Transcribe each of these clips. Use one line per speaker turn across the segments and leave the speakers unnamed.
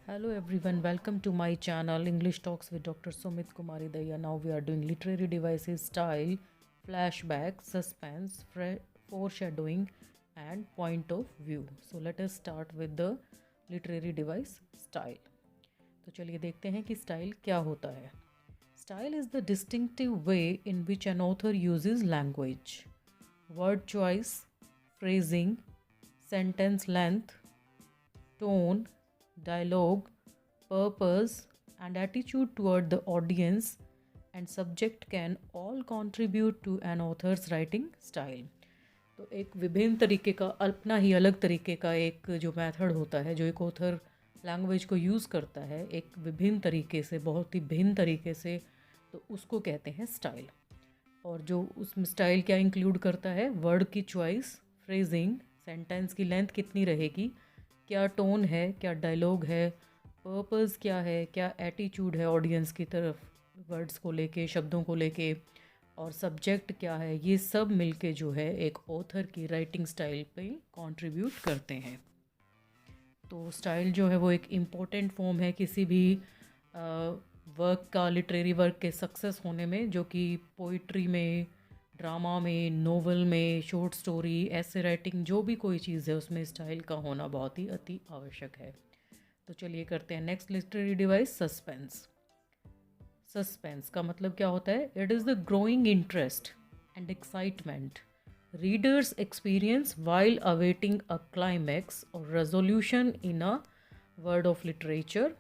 Hello everyone, welcome to my channel English Talks with Dr. Sumit Kumari Daya. Now we are doing literary devices style, flashback, suspense, foreshadowing and point of view. So let us start with the literary device style. तो चलिए देखते हैं कि style क्या होता है. Style is the distinctive way in which an author uses language, word choice, phrasing, sentence length, tone, dialogue, purpose, and attitude toward the audience and subject can all contribute to an author's writing style. तो एक विभिन्न तरीके का अपना ही अलग तरीके का एक जो मेथड होता है जो एक ऑथर लैंग्वेज को यूज़ करता है एक विभिन्न तरीके से, बहुत ही भिन्न तरीके से, तो उसको कहते हैं स्टाइल. और जो उस स्टाइल क्या इंक्लूड करता है, वर्ड की चॉइस, फ्रेजिंग, सेंटेंस की लेंथ कितनी रहेगी, क्या टोन है, क्या डायलॉग है, पर्पस क्या है, क्या एटीट्यूड है ऑडियंस की तरफ वर्ड्स को लेके, शब्दों को लेके, और सब्जेक्ट क्या है, ये सब मिलके जो है एक ऑथर की राइटिंग स्टाइल पे कंट्रीब्यूट करते हैं. तो स्टाइल जो है वो एक इम्पोर्टेंट फॉर्म है किसी भी वर्क का, लिटरेरी वर्क के सक्सेस होने में, जो कि पोइट्री में, ड्रामा में, नोवेल में, शॉर्ट स्टोरी, ऐसे राइटिंग, जो भी कोई चीज़ है उसमें स्टाइल का होना बहुत ही अति आवश्यक है. तो चलिए करते हैं next literary device, suspense. Suspense का मतलब क्या होता है, it is the growing interest and excitement readers experience while awaiting a climax or resolution in a word of literature.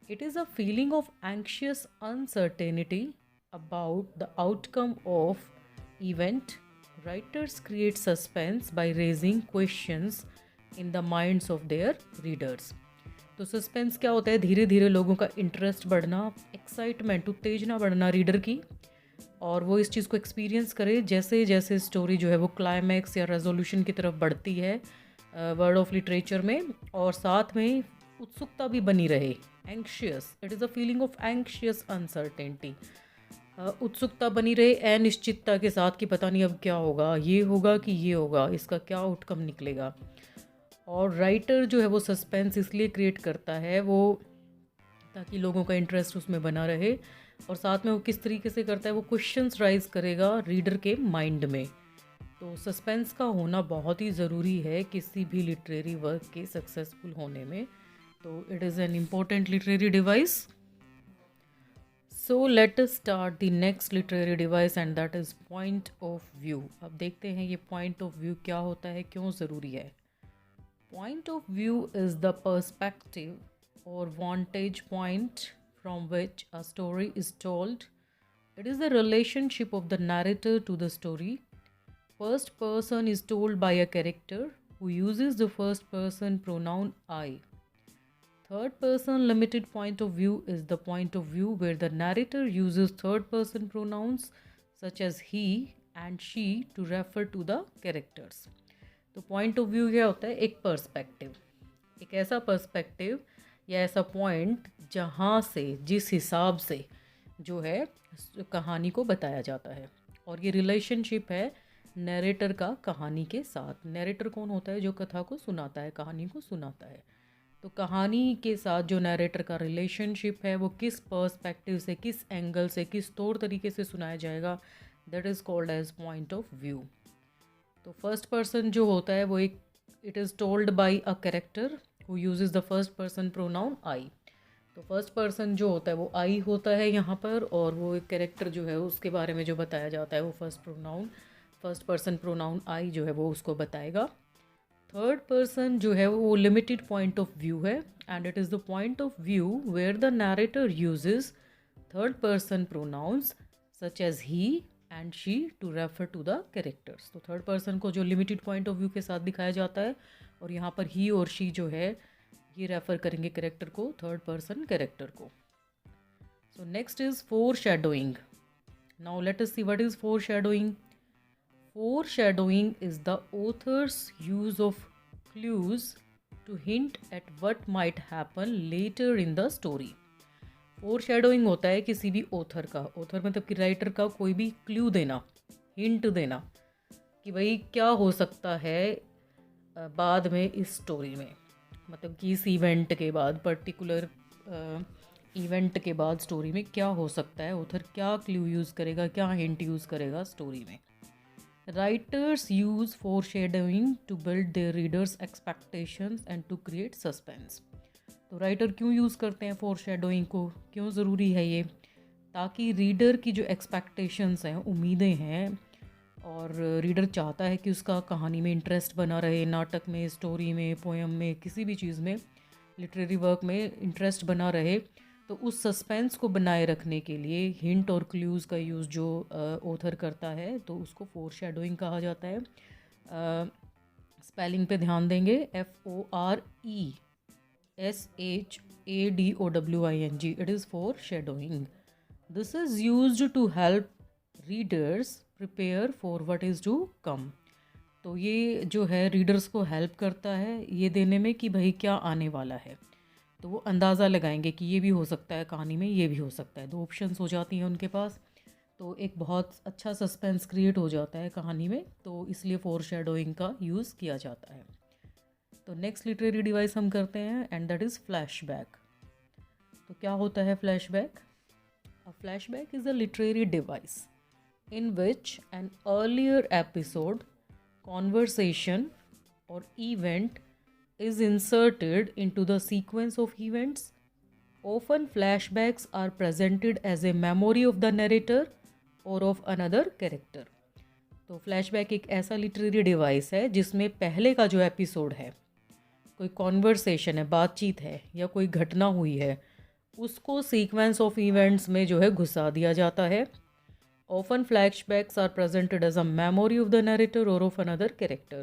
It is a feeling of anxious uncertainty about the outcome of event. Writers create suspense by raising questions in the minds of their readers. तो suspense क्या होता है, धीरे धीरे लोगों का interest बढ़ना, excitement, उत्तेजना बढ़ना रीडर की, और वो इस चीज़ को एक्सपीरियंस करे जैसे जैसे स्टोरी जो है वो क्लाइमैक्स या रेजोल्यूशन की तरफ बढ़ती है वर्ड ऑफ लिटरेचर में, और साथ में उत्सुकता भी बनी रहे. Anxious, it is a feeling of anxious uncertainty, उत्सुकता बनी रहे अनिश्चितता के साथ कि पता नहीं अब क्या होगा, ये होगा कि ये होगा, इसका क्या आउटकम निकलेगा. और राइटर जो है वो सस्पेंस इसलिए क्रिएट करता है वो ताकि लोगों का इंटरेस्ट उसमें बना रहे, और साथ में वो किस तरीके से करता है, वो क्वेश्चंस राइज करेगा रीडर के माइंड में. तो सस्पेंस का होना बहुत ही ज़रूरी है किसी भी लिटरेरी वर्क के सक्सेसफुल होने में. तो it is an important literary device. So let us start the next literary device and that is point of view. अब देखते हैं ये पॉइंट ऑफ व्यू क्या होता है, क्यों ज़रूरी है. Point of view is the perspective or vantage point from which a story is told. It is the relationship of the narrator to the story. First person is told by a character who uses the first person pronoun I. Third person limited point of view is the point of view where the narrator uses third person pronouns such as he and she to refer to the characters. तो point of view क्या होता है, एक perspective, एक ऐसा perspective या ऐसा point जहाँ से, जिस हिसाब से जो है कहानी को बताया जाता है. और ये रिलेशनशिप है नरेटर का कहानी के साथ. नरेटर कौन होता है, जो कथा को सुनाता है, कहानी को सुनाता है. तो कहानी के साथ जो नरेटर का रिलेशनशिप है वो किस पर्सपेक्टिव से, किस एंगल से, किस तौर तरीके से सुनाया जाएगा, that is called as point of view. तो फर्स्ट पर्सन जो होता है वो एक, it is told by a character who uses the first person pronoun I. तो फर्स्ट पर्सन जो होता है वो आई होता है यहाँ पर, और वो एक कैरेक्टर जो है उसके बारे में जो बताया जाता है वो फर्स्ट पर्सन प्रोनाउन आई जो है वो उसको बताएगा. थर्ड पर्सन जो है वो लिमिटेड पॉइंट ऑफ व्यू है, and it is the point of view where the narrator uses third person pronouns such as he and she to refer to the characters. तो थर्ड पर्सन को जो limited point of view के साथ दिखाया जाता है, और यहाँ पर ही और शी जो है ये रेफ़र करेंगे कैरेक्टर को, थर्ड पर्सन कैरेक्टर को. So next is foreshadowing. Now let us see what is foreshadowing. Foreshadowing is the author's use of clues to hint at what might happen later in the story. Foreshadowing होता है किसी भी author का, author मतलब कि writer का, कोई भी क्लू देना, हिंट देना कि भाई क्या हो सकता है बाद में इस स्टोरी में. मतलब कि इस इवेंट के बाद, पर्टिकुलर इवेंट के बाद स्टोरी में क्या हो सकता है, ऑथर क्या क्लू यूज़ करेगा, क्या हिंट यूज़ करेगा स्टोरी में। Writers use foreshadowing to build their readers expectations and to create suspense. तो राइटर क्यों यूज़ करते हैं फोर शेडोइंग को, क्यों ज़रूरी है ये? ताकि रीडर की जो एक्सपेक्टेशंस हैं, उम्मीदें हैं, और रीडर चाहता है कि उसका कहानी में इंटरेस्ट बना रहे, नाटक में, स्टोरी में, पोएम में, किसी भी चीज़ में, लिटरेरी वर्क में इंटरेस्ट बना रहे, तो उस सस्पेंस को बनाए रखने के लिए हिंट और क्लूज़ का यूज़ जो ऑथर करता है, तो उसको फोर शेडोइंग कहा जाता है। स्पेलिंग पे ध्यान देंगे, FORESHADOWING, it is foreshadowing. This is used to help readers prepare for what is to come. तो ये जो है रीडर्स को हेल्प करता है ये देने में कि भाई क्या आने वाला है, तो वो अंदाज़ा लगाएंगे कि ये भी हो सकता है कहानी में, ये भी हो सकता है। दो ऑप्शंस हो जाती हैं उनके पास, तो एक बहुत अच्छा सस्पेंस क्रिएट हो जाता है कहानी में, तो इसलिए फोर शेडोइंग का यूज़ किया जाता है। तो नेक्स्ट लिटरेरी डिवाइस हम करते हैं, एंड दैट इज़ फ्लैशबैक। तो क्या होता है flashback? A flashback is a literary device in which an earlier episode, conversation, or event is inserted into the sequence of events. Often, flashbacks are presented as a memory of the narrator or of another character. तो flashback एक ऐसा literary device है जिसमें पहले का जो episode है, कोई कॉन्वर्सेशन है, बातचीत है, या कोई घटना हुई है, उसको सीक्वेंस ऑफ इवेंट्स में जो है घुसा दिया जाता है। Often flashbacks are presented as a memory of the narrator or of another character.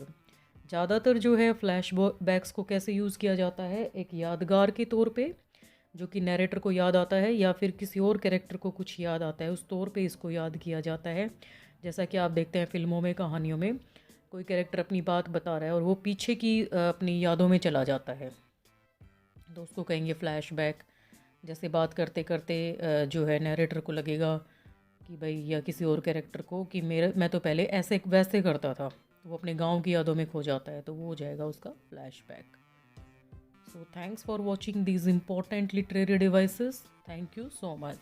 ज़्यादातर जो है फ्लैशबैक्स को कैसे यूज़ किया जाता है, एक यादगार के तौर पे, जो कि नरेटर को याद आता है या फिर किसी और कैरेक्टर को कुछ याद आता है, उस तौर पे इसको याद किया जाता है। जैसा कि आप देखते हैं फिल्मों में, कहानियों में, कोई कैरेक्टर अपनी बात बता रहा है और वो पीछे की अपनी यादों में चला जाता है, तो उसको कहेंगे फ्लैशबैक। जैसे बात करते करते जो है नरेटर को लगेगा कि भाई, या किसी और कैरेक्टर को, कि मैं तो पहले ऐसे वैसे करता था, तो वो अपने गांव की यादों में खो जाता है, तो वो हो जाएगा उसका flashback. So thanks for watching these important literary devices. Thank you so much.